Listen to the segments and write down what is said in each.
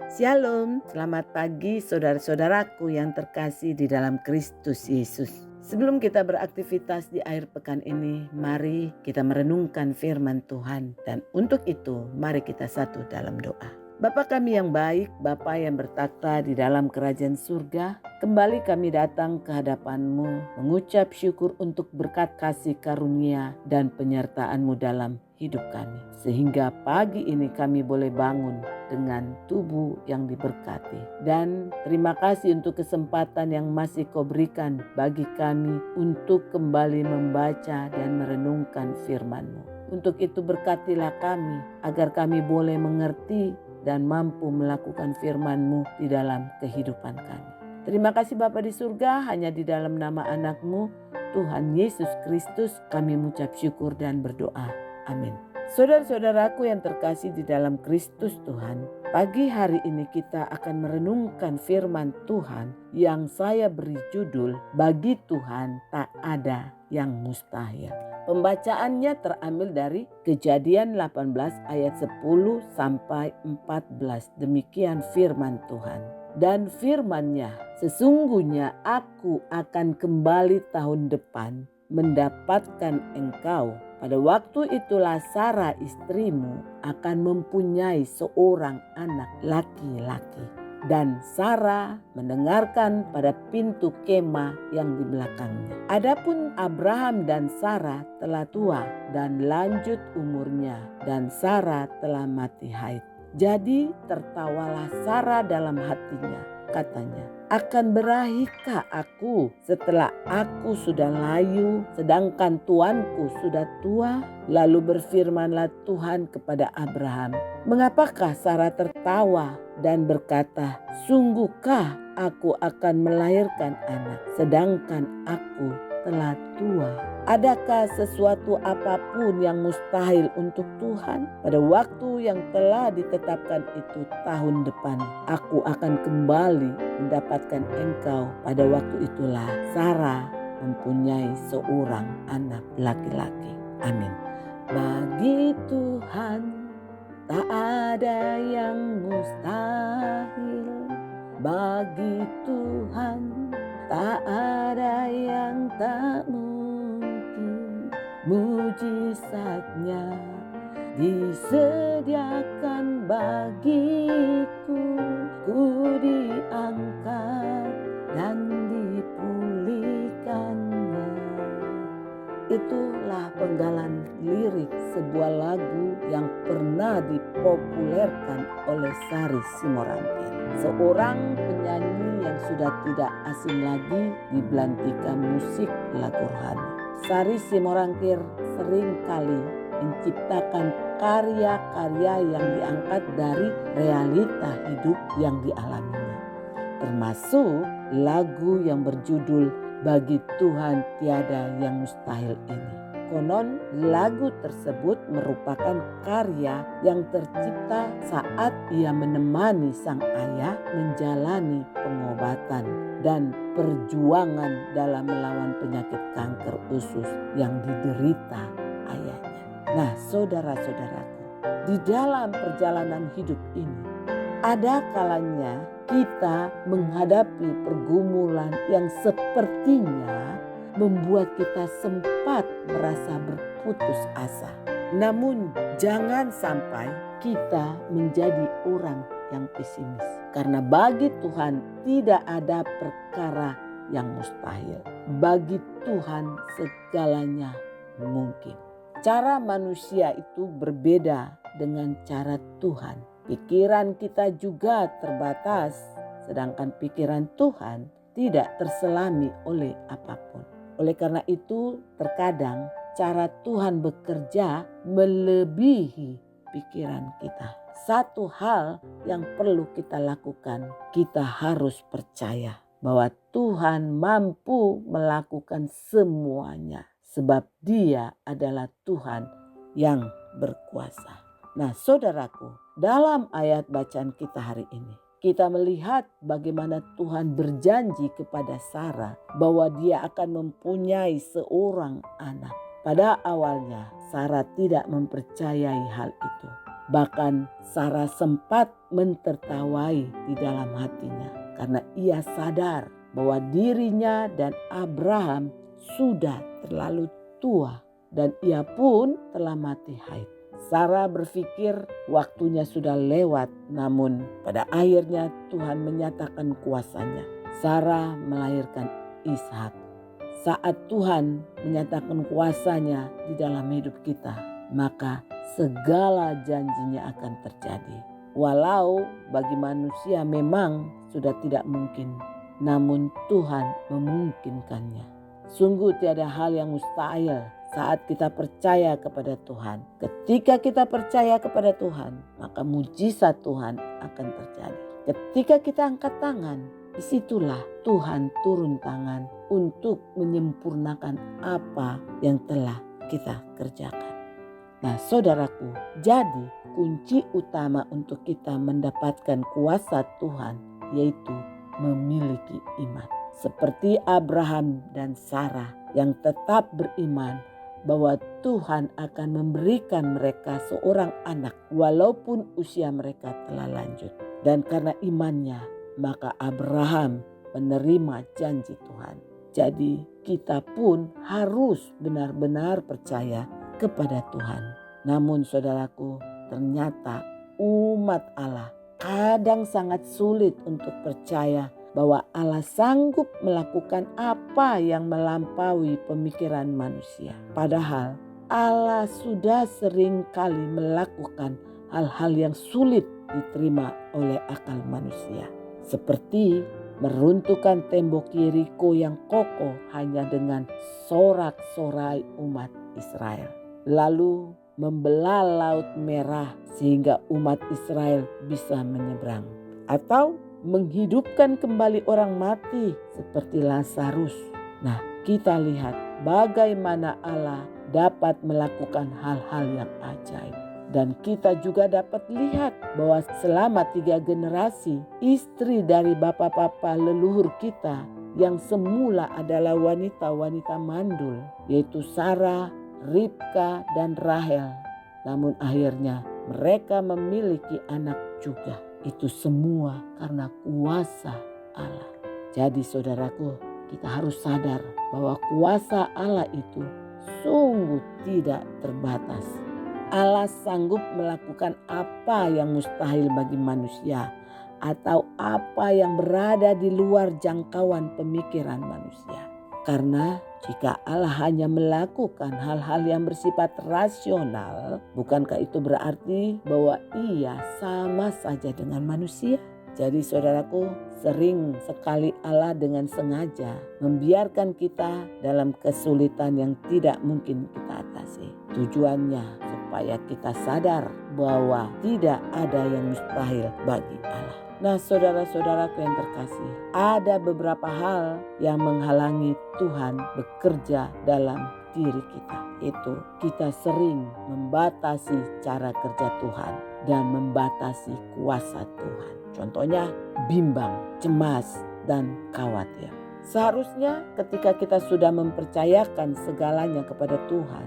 Shalom, selamat pagi saudara-saudaraku yang terkasih di dalam Kristus Yesus. Sebelum kita beraktivitas di akhir pekan ini, mari kita merenungkan firman Tuhan. Dan untuk itu, mari kita satu dalam doa. Bapa kami yang baik, Bapa yang bertakhta di dalam kerajaan surga, kembali kami datang ke hadapan-Mu, mengucap syukur untuk berkat kasih karunia dan penyertaan-Mu dalam hidup kami. Sehingga pagi ini kami boleh bangun dengan tubuh yang diberkati. Dan terima kasih untuk kesempatan yang masih Kau berikan bagi kami untuk kembali membaca dan merenungkan firman-Mu. Untuk itu berkatilah kami agar kami boleh mengerti dan mampu melakukan firman-Mu di dalam kehidupan kami. Terima kasih Bapa di surga, hanya di dalam nama anak-Mu Tuhan Yesus Kristus kami mengucap syukur dan berdoa. Amin. Saudara-saudaraku yang terkasih di dalam Kristus Tuhan, pagi hari ini kita akan merenungkan firman Tuhan yang saya beri judul, Bagi Tuhan tak ada yang mustahil. Pembacaannya terambil dari Kejadian 18 ayat 10 sampai 14. Demikian firman Tuhan. Dan firman-Nya, sesungguhnya aku akan kembali tahun depan mendapatkan engkau. Pada waktu itulah Sarah istrimu akan mempunyai seorang anak laki-laki. Dan Sarah mendengarkan pada pintu kemah yang di belakangnya. Adapun Abraham dan Sarah telah tua dan lanjut umurnya, dan Sarah telah mati haid. Jadi tertawalah Sarah dalam hatinya, katanya, akan berahikah aku setelah aku sudah layu, sedangkan tuanku sudah tua? Lalu berfirmanlah Tuhan kepada Abraham, mengapakah Sarah tertawa dan berkata, sungguhkah aku akan melahirkan anak, sedangkan aku telah tua? Adakah sesuatu apapun yang mustahil untuk Tuhan? Pada waktu yang telah ditetapkan itu tahun depan, aku akan kembali mendapatkan engkau. Pada waktu itulah Sarah mempunyai seorang anak laki-laki. Amin. Bagi Tuhan tak ada yang mustahil. Bagi Tuhan tak ada yang tak mungkin. Mujizatnya disediakan bagiku. Ku diangkat dan dipulihkannya. Itulah penggalan lirik sebuah lagu yang pernah dipopulerkan oleh Sari Simorangkir, seorang penyanyi yang sudah tidak asing lagi di belantika musik lagu rohani. Sari Simorangkir seringkali menciptakan karya-karya yang diangkat dari realita hidup yang dialaminya, termasuk lagu yang berjudul Bagi Tuhan Tiada Yang Mustahil ini. Konon lagu tersebut merupakan karya yang tercipta saat ia menemani sang ayah menjalani pengobatan dan perjuangan dalam melawan penyakit kanker usus yang diderita ayahnya. Nah, saudara-saudaraku, di dalam perjalanan hidup ini ada kalanya kita menghadapi pergumulan yang sepertinya membuat kita sempat merasa berputus asa. Namun jangan sampai kita menjadi orang yang pesimis. Karena bagi Tuhan tidak ada perkara yang mustahil. Bagi Tuhan segalanya mungkin. Cara manusia itu berbeda dengan cara Tuhan. Pikiran kita juga terbatas, sedangkan pikiran Tuhan tidak terselami oleh apapun. Oleh karena itu, terkadang cara Tuhan bekerja melebihi pikiran kita. Satu hal yang perlu kita lakukan, kita harus percaya bahwa Tuhan mampu melakukan semuanya, sebab Dia adalah Tuhan yang berkuasa. Nah, saudaraku, dalam ayat bacaan kita hari ini, kita melihat bagaimana Tuhan berjanji kepada Sarah bahwa Dia akan mempunyai seorang anak. Pada awalnya Sarah tidak mempercayai hal itu. Bahkan Sarah sempat mentertawai di dalam hatinya karena ia sadar bahwa dirinya dan Abraham sudah terlalu tua dan ia pun telah mati haid. Sarah berpikir waktunya sudah lewat, namun pada akhirnya Tuhan menyatakan kuasanya. Sarah melahirkan Ishak. Saat Tuhan menyatakan kuasanya di dalam hidup kita, maka segala janjinya akan terjadi. Walau bagi manusia memang sudah tidak mungkin, namun Tuhan memungkinkannya. Sungguh tiada hal yang mustahil saat kita percaya kepada Tuhan. Ketika kita percaya kepada Tuhan, maka mujizat Tuhan akan terjadi. Ketika kita angkat tangan, disitulah Tuhan turun tangan untuk menyempurnakan apa yang telah kita kerjakan. Nah saudaraku, jadi kunci utama untuk kita mendapatkan kuasa Tuhan yaitu memiliki iman. Seperti Abraham dan Sarah yang tetap beriman bahwa Tuhan akan memberikan mereka seorang anak walaupun usia mereka telah lanjut. Dan karena imannya maka Abraham menerima janji Tuhan. Jadi kita pun harus benar-benar percaya kepada Tuhan. Namun saudaraku, ternyata umat Allah kadang sangat sulit untuk percaya bahwa Allah sanggup melakukan apa yang melampaui pemikiran manusia. Padahal Allah sudah sering kali melakukan hal-hal yang sulit diterima oleh akal manusia. Seperti meruntuhkan tembok Yeriko yang kokoh hanya dengan sorak-sorai umat Israel. Lalu membelah Laut Merah sehingga umat Israel bisa menyeberang. Atau menghidupkan kembali orang mati seperti Lazarus. Nah, kita lihat bagaimana Allah dapat melakukan hal-hal yang ajaib. Dan kita juga dapat lihat bahwa selama 3 generasi istri dari bapak-bapak leluhur kita yang semula adalah wanita-wanita mandul, yaitu Sarah, Ribka, dan Rahel. Namun akhirnya mereka memiliki anak juga. Itu semua karena kuasa Allah. Jadi saudaraku, kita harus sadar bahwa kuasa Allah itu sungguh tidak terbatas. Allah sanggup melakukan apa yang mustahil bagi manusia atau apa yang berada di luar jangkauan pemikiran manusia. Karena jika Allah hanya melakukan hal-hal yang bersifat rasional, bukankah itu berarti bahwa ia sama saja dengan manusia? Jadi saudaraku, sering sekali Allah dengan sengaja membiarkan kita dalam kesulitan yang tidak mungkin kita atasi. Tujuannya supaya kita sadar bahwa tidak ada yang mustahil bagi Allah. Nah saudara-saudaraku yang terkasih, ada beberapa hal yang menghalangi Tuhan bekerja dalam diri kita. Itu kita sering membatasi cara kerja Tuhan dan membatasi kuasa Tuhan. Contohnya bimbang, cemas, dan khawatir. Seharusnya ketika kita sudah mempercayakan segalanya kepada Tuhan,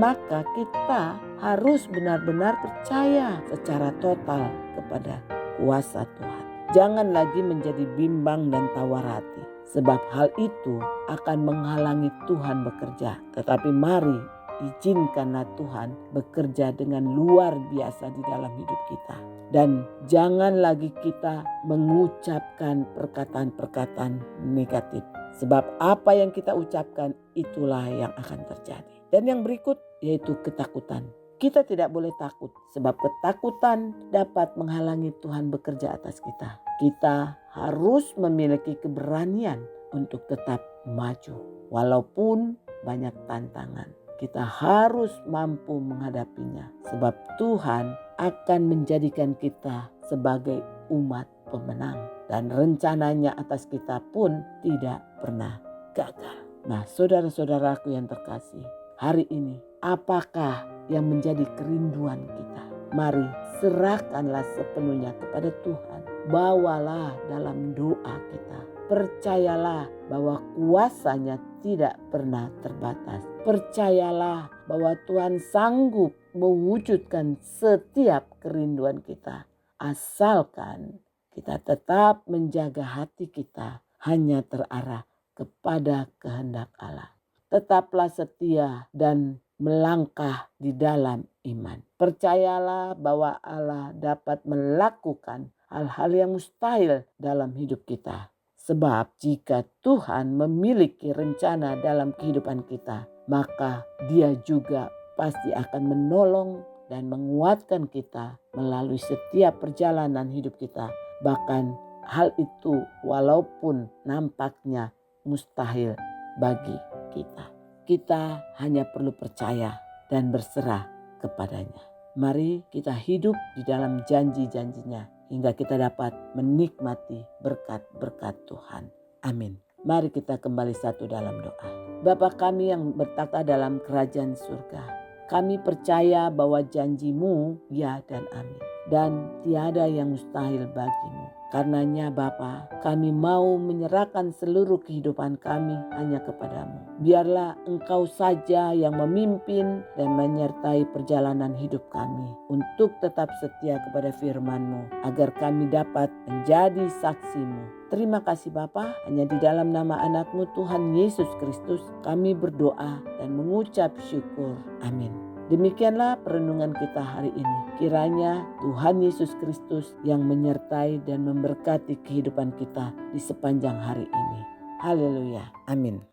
maka kita harus benar-benar percaya secara total kepada kuasa Tuhan. Jangan lagi menjadi bimbang dan tawar hati, sebab hal itu akan menghalangi Tuhan bekerja. Tetapi mari izinkanlah Tuhan bekerja dengan luar biasa di dalam hidup kita. Dan jangan lagi kita mengucapkan perkataan-perkataan negatif. Sebab apa yang kita ucapkan itulah yang akan terjadi. Dan yang berikut yaitu ketakutan. Kita tidak boleh takut sebab ketakutan dapat menghalangi Tuhan bekerja atas kita. Kita harus memiliki keberanian untuk tetap maju. Walaupun banyak tantangan, kita harus mampu menghadapinya. Sebab Tuhan akan menjadikan kita sebagai umat pemenang. Dan rencananya atas kita pun tidak pernah gagal. Nah saudara-saudaraku yang terkasih, hari ini apakah yang menjadi kerinduan kita? Mari serahkanlah sepenuhnya kepada Tuhan. Bawalah dalam doa kita. Percayalah bahwa kuasanya tidak pernah terbatas. Percayalah bahwa Tuhan sanggup mewujudkan setiap kerinduan kita. Asalkan kita tetap menjaga hati kita hanya terarah kepada kehendak Allah. Tetaplah setia dan melangkah di dalam iman. Percayalah bahwa Allah dapat melakukan hal-hal yang mustahil dalam hidup kita. Sebab jika Tuhan memiliki rencana dalam kehidupan kita, maka Dia juga pasti akan menolong dan menguatkan kita melalui setiap perjalanan hidup kita. Bahkan hal itu walaupun nampaknya mustahil bagi kita. Kita hanya perlu percaya dan berserah kepadanya. Mari kita hidup di dalam janji-janjinya hingga kita dapat menikmati berkat-berkat Tuhan. Amin. Mari kita kembali satu dalam doa. Bapa kami yang bertata dalam kerajaan surga, kami percaya bahwa janji-Mu ya dan amin. Dan tiada yang mustahil bagimu. Karenanya Bapa, kami mau menyerahkan seluruh kehidupan kami hanya kepadamu. Biarlah Engkau saja yang memimpin dan menyertai perjalanan hidup kami untuk tetap setia kepada firman-Mu agar kami dapat menjadi saksi-Mu. Terima kasih Bapa, hanya di dalam nama anak-Mu Tuhan Yesus Kristus kami berdoa dan mengucap syukur. Amin. Demikianlah perenungan kita hari ini. Kiranya Tuhan Yesus Kristus yang menyertai dan memberkati kehidupan kita di sepanjang hari ini. Haleluya. Amin.